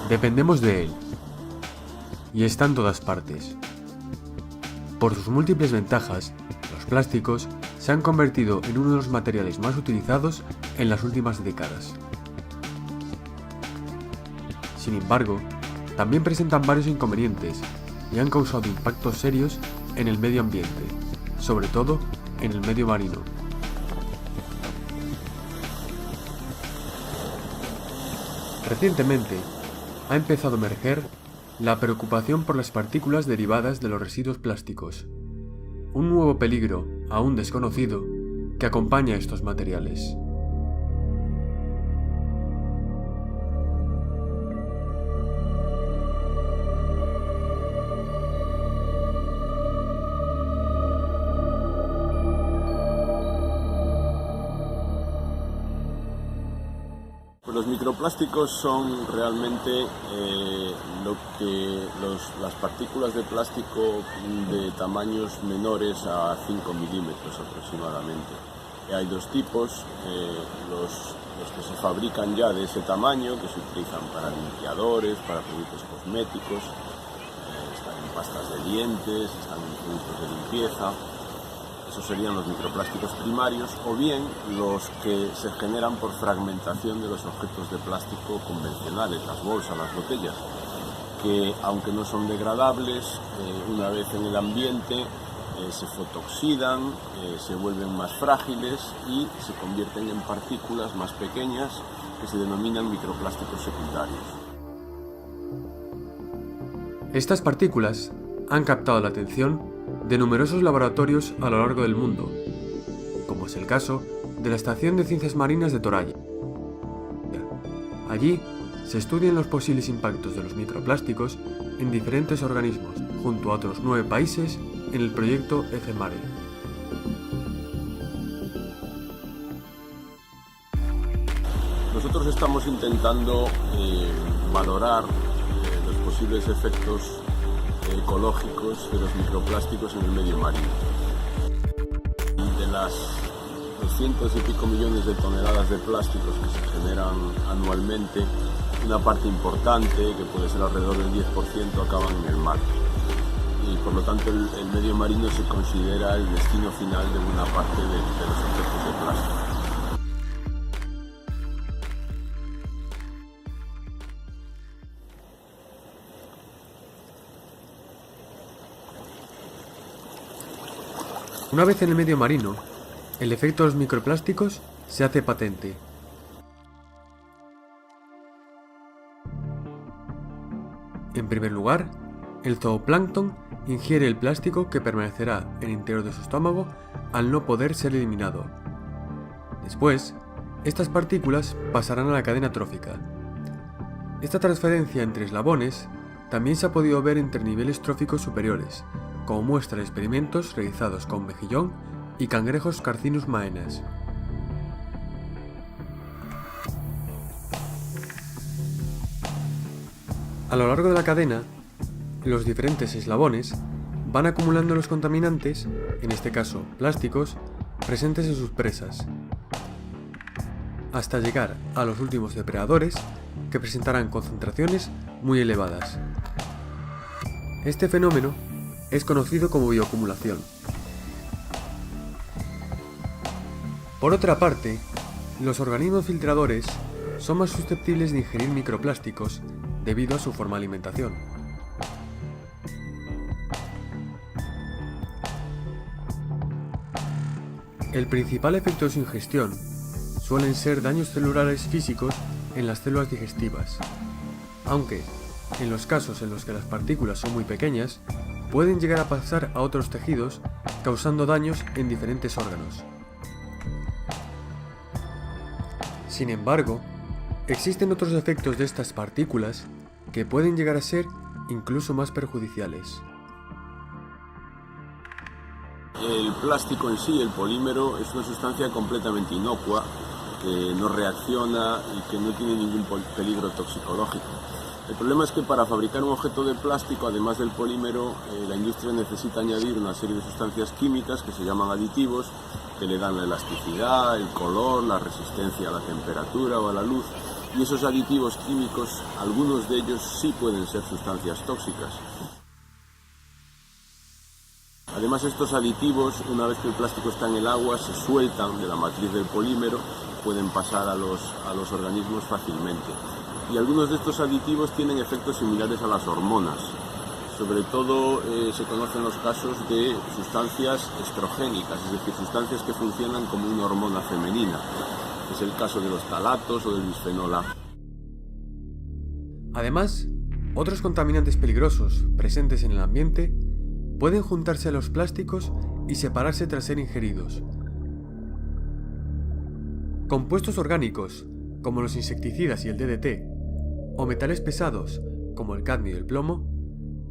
Dependemos de él, y está en todas partes. Por sus múltiples ventajas, los plásticos se han convertido en uno de los materiales más utilizados en las últimas décadas. Sin embargo, también presentan varios inconvenientes y han causado impactos serios en el medio ambiente, sobre todo en el medio marino. Recientemente, ha empezado a emerger la preocupación por las partículas derivadas de los residuos plásticos, un nuevo peligro aún desconocido que acompaña a estos materiales. Los microplásticos son realmente las partículas de plástico de tamaños menores a 5 milímetros aproximadamente. Hay dos tipos, los que se fabrican ya de ese tamaño, que se utilizan para limpiadores, para productos cosméticos, están en pastas de dientes, están en productos de limpieza. Esos serían los microplásticos primarios, o bien los que se generan por fragmentación de los objetos de plástico convencionales, las bolsas, las botellas, que aunque no son degradables, una vez en el ambiente se fotoxidan, se vuelven más frágiles y se convierten en partículas más pequeñas que se denominan microplásticos secundarios. Estas partículas han captado la atención de numerosos laboratorios a lo largo del mundo, como es el caso de la Estación de Ciencias Marinas de Toralla. Allí se estudian los posibles impactos de los microplásticos en diferentes organismos, junto a otros 9 países en el proyecto EFEMARE. Nosotros estamos intentando valorar los posibles efectos ecológicos de los microplásticos en el medio marino. De las 200 y pico millones de toneladas de plásticos que se generan anualmente, una parte importante, que puede ser alrededor del 10%, acaban en el mar. Y por lo tanto el medio marino se considera el destino final de una parte de los objetos de plástico. Una vez en el medio marino, el efecto de los microplásticos se hace patente. En primer lugar, el zooplancton ingiere el plástico que permanecerá en el interior de su estómago al no poder ser eliminado. Después, estas partículas pasarán a la cadena trófica. Esta transferencia entre eslabones también se ha podido ver entre niveles tróficos superiores, como muestran experimentos realizados con mejillón y cangrejos Carcinus maenas. A lo largo de la cadena, los diferentes eslabones van acumulando los contaminantes, en este caso plásticos, presentes en sus presas, hasta llegar a los últimos depredadores, que presentarán concentraciones muy elevadas. Este fenómeno es conocido como bioacumulación. Por otra parte, los organismos filtradores son más susceptibles de ingerir microplásticos debido a su forma de alimentación. El principal efecto de su ingestión suelen ser daños celulares físicos en las células digestivas, aunque, en los casos en los que las partículas son muy pequeñas, pueden llegar a pasar a otros tejidos, causando daños en diferentes órganos. Sin embargo, existen otros efectos de estas partículas que pueden llegar a ser incluso más perjudiciales. El plástico en sí, el polímero, es una sustancia completamente inocua, que no reacciona y que no tiene ningún peligro toxicológico. El problema es que para fabricar un objeto de plástico, además del polímero, la industria necesita añadir una serie de sustancias químicas que se llaman aditivos, que le dan la elasticidad, el color, la resistencia a la temperatura o a la luz. Y esos aditivos químicos, algunos de ellos sí pueden ser sustancias tóxicas. Además, estos aditivos, una vez que el plástico está en el agua, se sueltan de la matriz del polímero, pueden pasar a los organismos fácilmente. Y algunos de estos aditivos tienen efectos similares a las hormonas. Sobre todo se conocen los casos de sustancias estrogénicas, es decir, sustancias que funcionan como una hormona femenina. Es el caso de los talatos o del bisfenol A. Además, otros contaminantes peligrosos presentes en el ambiente pueden juntarse a los plásticos y separarse tras ser ingeridos. Compuestos orgánicos, como los insecticidas y el DDT, o metales pesados, como el cadmio y el plomo,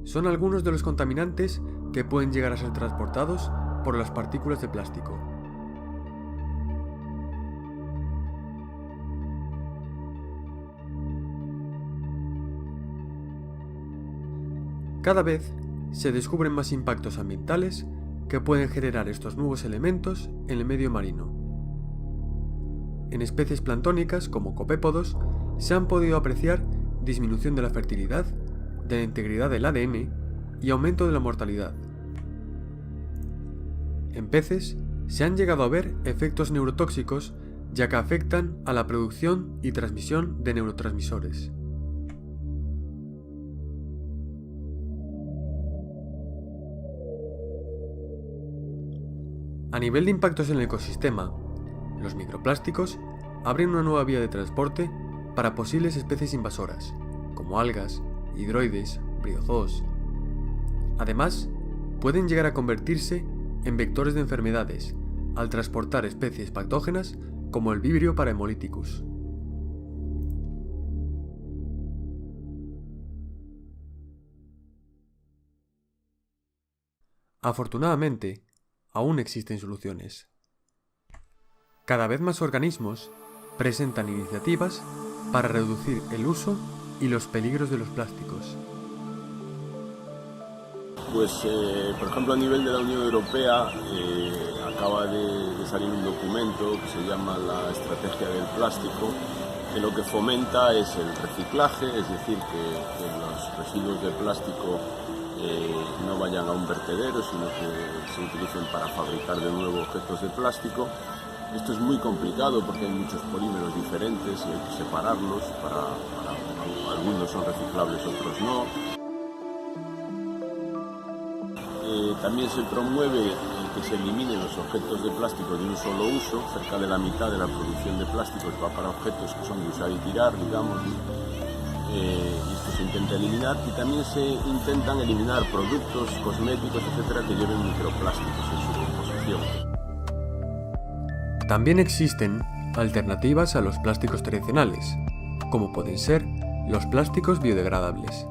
son algunos de los contaminantes que pueden llegar a ser transportados por las partículas de plástico. Cada vez se descubren más impactos ambientales que pueden generar estos nuevos elementos en el medio marino. En especies planctónicas como copépodos se han podido apreciar disminución de la fertilidad, de la integridad del ADN y aumento de la mortalidad. En peces se han llegado a ver efectos neurotóxicos ya que afectan a la producción y transmisión de neurotransmisores. A nivel de impactos en el ecosistema, los microplásticos abren una nueva vía de transporte para posibles especies invasoras, como algas, hidroides, briozoos. Además, pueden llegar a convertirse en vectores de enfermedades al transportar especies patógenas como el Vibrio parahemolyticus. Afortunadamente, aún existen soluciones. Cada vez más organismos presentan iniciativas para reducir el uso y los peligros de los plásticos. Pues, por ejemplo, a nivel de la Unión Europea acaba de salir un documento que se llama la Estrategia del Plástico, que lo que fomenta es el reciclaje, es decir, que los residuos de plástico no vayan a un vertedero, sino que se utilicen para fabricar de nuevo objetos de plástico. Esto es muy complicado porque hay muchos polímeros diferentes y hay que separarlos, algunos son reciclables, otros no. También se promueve que se eliminen los objetos de plástico de un solo uso. Cerca de la mitad de la producción de plásticos va para objetos que son de usar y tirar, digamos. Y esto se intenta eliminar, y también se intentan eliminar productos cosméticos, etcétera, que lleven microplásticos en su composición. También existen alternativas a los plásticos tradicionales, como pueden ser los plásticos biodegradables,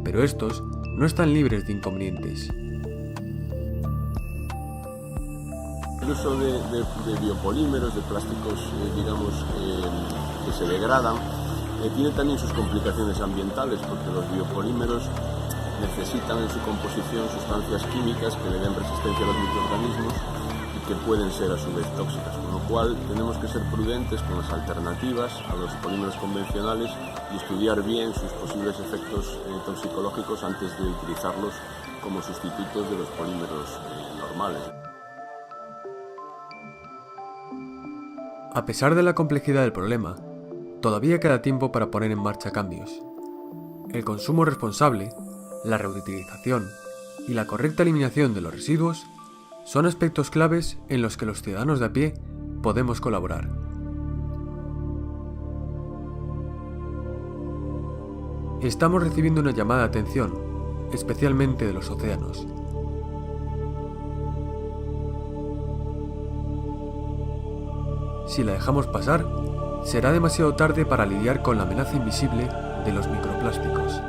pero estos no están libres de inconvenientes. El uso de biopolímeros, de plásticos, que se degradan, tiene también sus complicaciones ambientales, porque los biopolímeros necesitan en su composición sustancias químicas que le den resistencia a los microorganismos y que pueden ser a su vez tóxicas, con lo cual tenemos que ser prudentes con las alternativas a los polímeros convencionales y estudiar bien sus posibles efectos toxicológicos antes de utilizarlos como sustitutos de los polímeros normales. A pesar de la complejidad del problema, todavía queda tiempo para poner en marcha cambios. El consumo responsable, la reutilización y la correcta eliminación de los residuos son aspectos claves en los que los ciudadanos de a pie podemos colaborar. Estamos recibiendo una llamada de atención, especialmente de los océanos. Si la dejamos pasar, será demasiado tarde para lidiar con la amenaza invisible de los microplásticos.